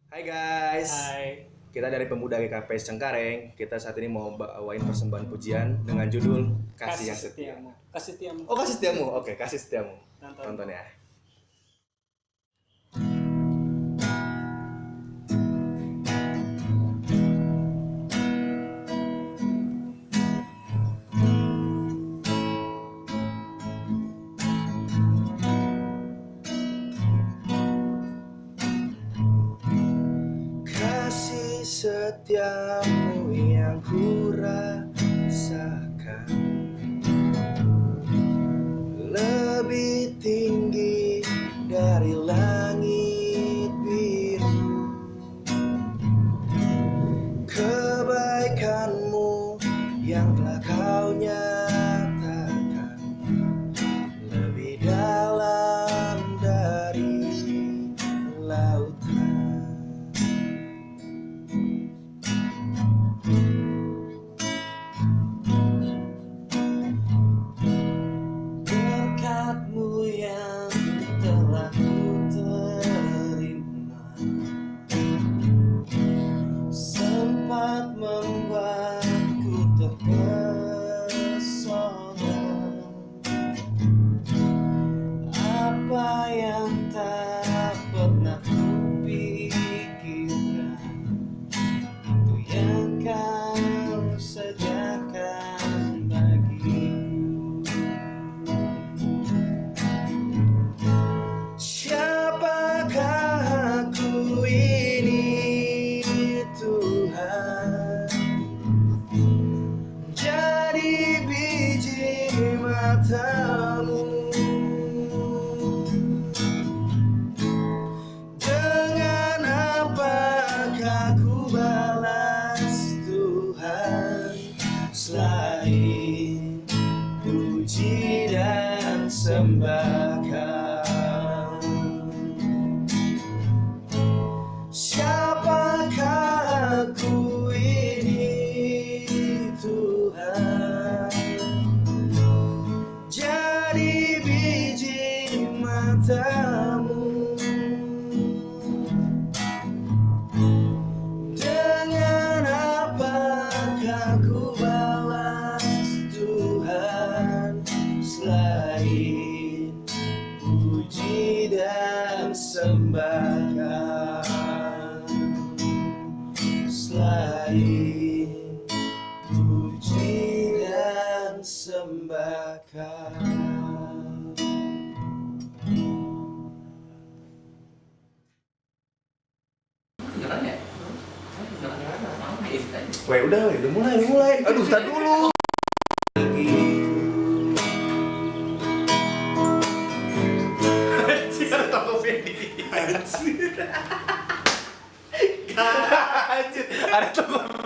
Hai guys, Hai. kita dari Pemuda GKP Cengkareng. Kita saat ini mau bawain persembahan pujian dengan judul Kasih yang Setia. Kasih setiamu. Oh, kasih setiamu. Oke, kasih setiamu. Tonton. Tonton ya. Kasih setiamu yang ku rasakan lebih tinggi dari langit biru. Kebaikanmu yang telah kau nyatakan lebih dalam dari lautan. Berkatmu yang telah ku terima sempat membuatku terpesona. Apa yang tak pernah kupikirkan, itu yang kau sediakan bagiku. Siapakah aku ini Tuhan? Jadi biji matamu. Dengan apakah ku balas Tuhan selain puji dan sembah Kau? Siapakah aku ini Tuhan? Jadi biji matamu. Dengan apakah ku balas Tuhan selain puji dan sembah Kau? Selain puji dan sembah Kau. Weh, udah mulai. Aduh, start dulu. Anjir, Tokopedia. Anjir. Ada Tokopedia.